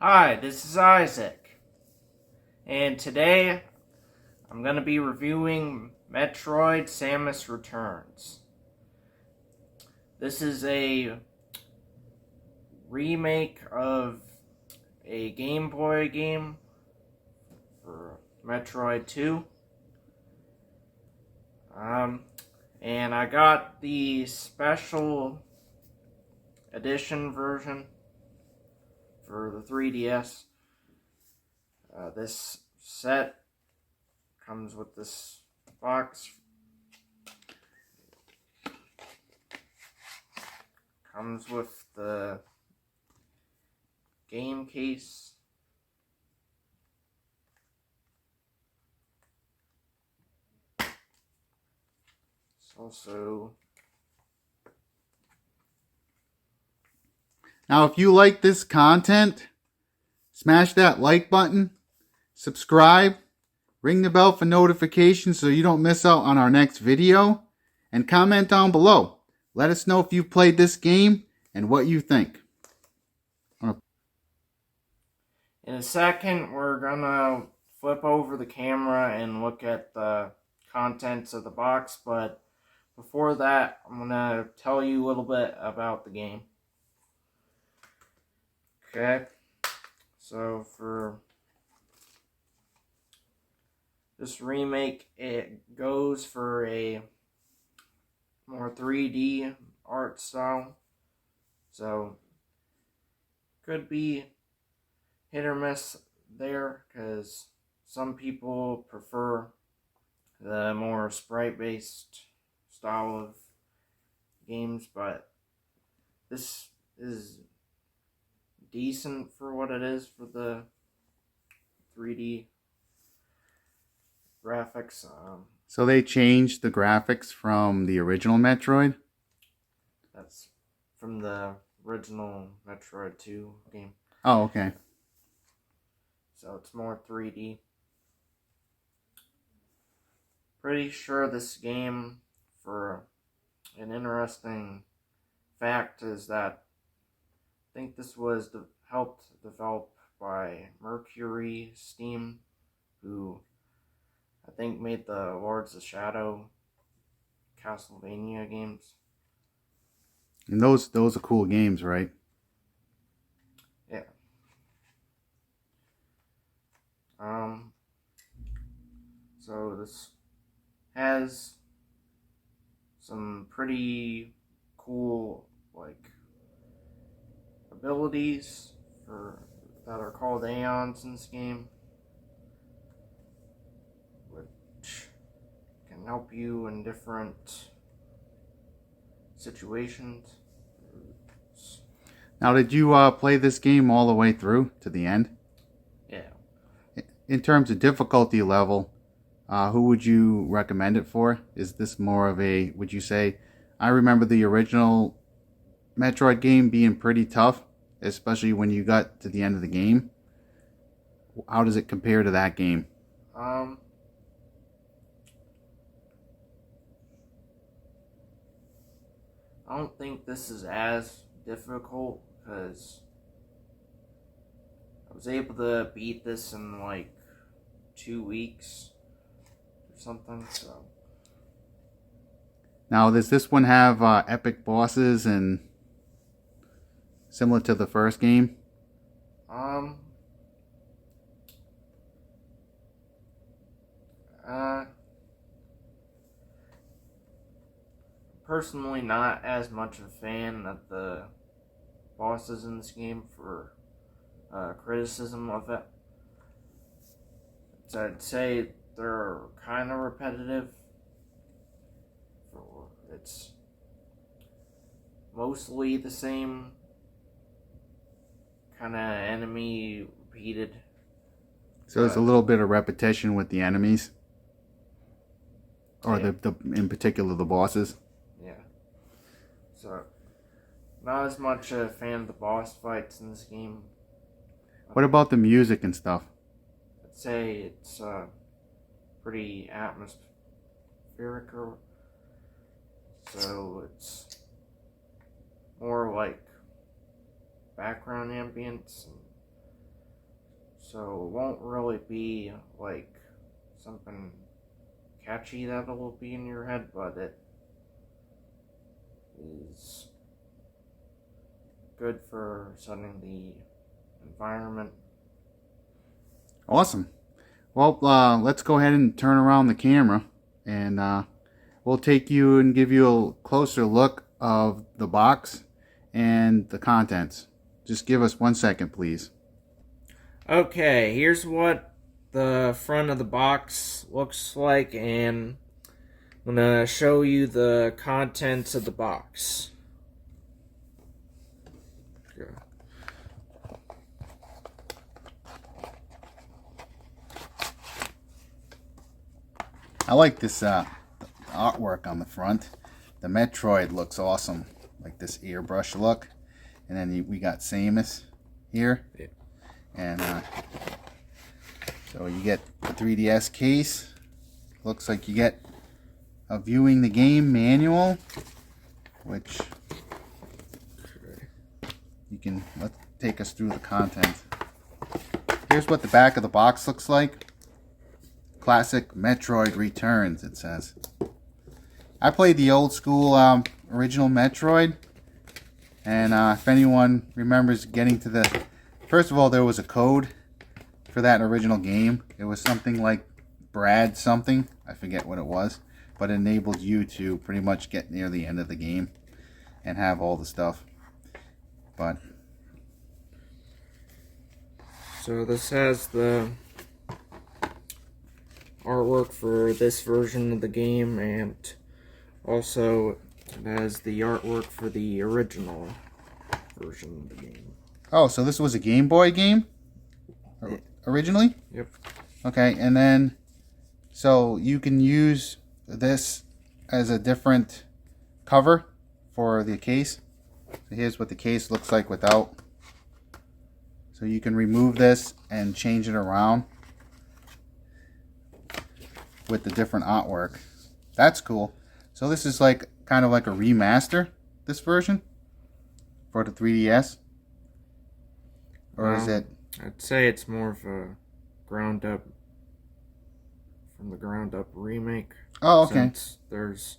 Hi, this is Isaac, and today I'm going to be reviewing Metroid Samus Returns. This is a remake of a Game Boy game for Metroid 2. And I got the special edition version for the 3DS. This set comes with this box. Comes with the game case. It's also... Now, if you like this content, smash that like button, subscribe, ring the bell for notifications so you don't miss out on our next video, and comment down below. Let us know if you've played this game and what you think. In a second, we're gonna flip over the camera and look at the contents of the box, but before that, I'm gonna tell you a little bit about the game. Okay, so for this remake, it goes for a more 3D art style, so could be hit or miss there, because some people prefer the more sprite-based style of games, but this is decent for what it is for the 3D graphics. So they changed the graphics from the original Metroid? That's from the original Metroid 2 game. Oh, okay. So it's more 3D. Pretty sure this game, for an interesting fact, is that I think this was helped develop by Mercury Steam, who I think made the Lords of Shadow Castlevania games. And those are cool games, right? Yeah. So this has some pretty cool, abilities that are called Aeons in this game, which can help you in different situations. Now, did you play this game all the way through to the end? Yeah. In terms of difficulty level, who would you recommend it for? Is this more of a, would you say, I remember the original Metroid game being pretty tough, especially when you got to the end of the game. How does it compare to that game? I don't think this is as difficult, because I was able to beat this in 2 weeks or something, so. Now, does this one have epic bosses and similar to the first game? Personally not as much of a fan of the bosses in this game for criticism of it. So I'd say they're kind of repetitive. It's mostly the same kind of enemy repeated. So there's a little bit of repetition with the enemies, or yeah. the in particular the bosses. Yeah. So not as much a fan of the boss fights in this game. What about the music and stuff? I'd say it's pretty atmospheric, so it's more like background ambience. And so it won't really be like something catchy that'll be in your head, but it is good for setting the environment. Awesome. Well, let's go ahead and turn around the camera, and we'll take you and give you a closer look of the box and the contents. Just give us 1 second, please. Okay, here's what the front of the box looks like, and I'm gonna show you the contents of the box. Okay. I like this artwork on the front. The Metroid looks awesome, like this airbrush look. And then we got Samus here. Yeah. And so you get the 3DS case. Looks like you get a viewing the game manual, which you can let's take us through the content. Here's what the back of the box looks like. Classic Metroid Returns, it says. I played the old school original Metroid, and if anyone remembers getting to the... First of all, there was a code for that original game. It was something like Brad something. I forget what it was, but it enabled you to pretty much get near the end of the game and have all the stuff. But So this has the artwork for this version of the game, and also it has the artwork for the original version of the game. oh, so this was a Game Boy game originally? Yep. Okay, and then so you can use this as a different cover for the case. So here's what the case looks like without. So you can remove this and change it around with the different artwork. That's cool. So this is like kind of like a remaster, this version for the 3DS, or is it? I'd say it's more of a ground up, from the ground up remake. Oh, okay. Since there's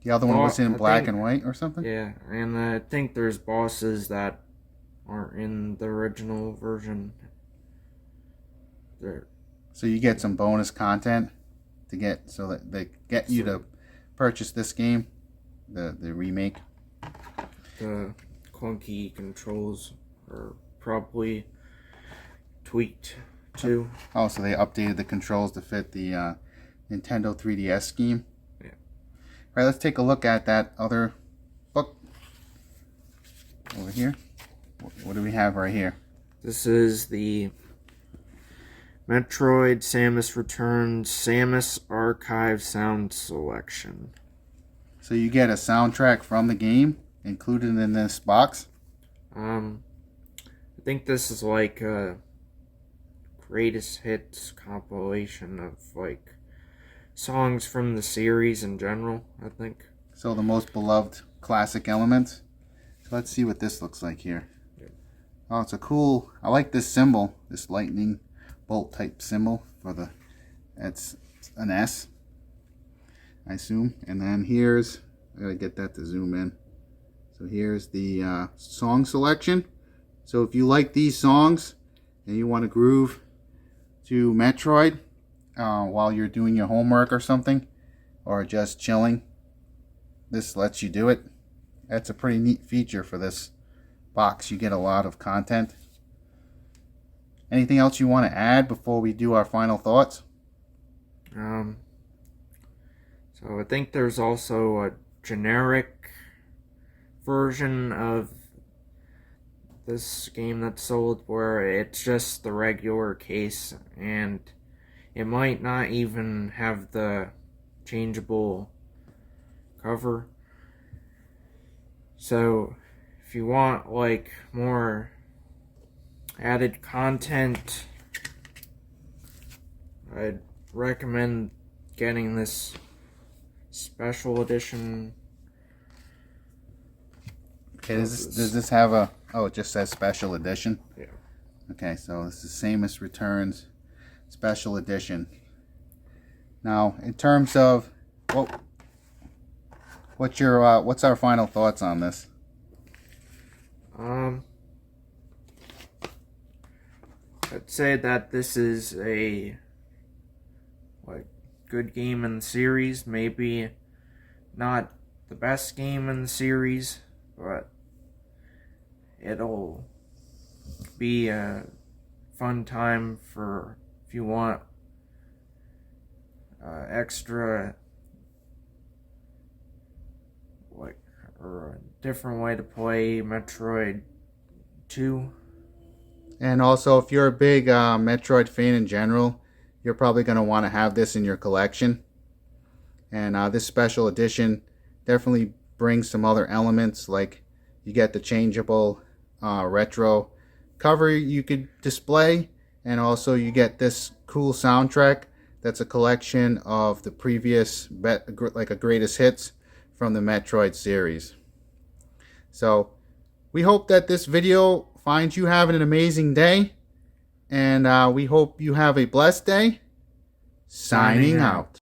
The other one was in I black think- and white or something. yeah, and I think there's bosses that aren't in the original version. There. So you get some bonus content to get, so that they get you to purchase this game, the remake. The clunky controls are probably tweaked too. Oh, so they updated the controls to fit the Nintendo 3DS scheme. Yeah. All right, let's take a look at that other book over here. What do we have right here? This is the Metroid Samus Returns Samus Archive Sound Selection. So you get a soundtrack from the game included in this box. I think this is like a greatest hits compilation of like songs from the series in general, I think. So the most beloved classic elements. So let's see what this looks like here. Oh, it's a cool, I like this symbol, this lightning bolt type symbol for the, it's an S, I assume. And then here's, I gotta get that to zoom in. So here's the song selection. So if you like these songs and you want to groove to Metroid while you're doing your homework or something, or just chilling, this lets you do it. That's a pretty neat feature for this box. You get a lot of content. Anything else you want to add before we do our final thoughts? So I think there's also a generic version of this game that's sold where it's just the regular case, and it might not even have the changeable cover. So if you want like more added content, I'd recommend getting this special edition. Okay, does this have a, oh, it just says special edition? Yeah. Okay, so this is Samus Returns Special Edition. Now, in terms of what's our final thoughts on this? I'd say that this is a good game in the series. Maybe not the best game in the series, but it'll be a fun time for if you want extra or a different way to play Metroid 2. And also, if you're a big Metroid fan in general, you're probably going to want to have this in your collection. And this special edition definitely brings some other elements, like you get the changeable retro cover you could display, and also you get this cool soundtrack that's a collection of the previous like a greatest hits from the Metroid series. So we hope that this video finds you having an amazing day, and we hope you have a blessed day. Signing out.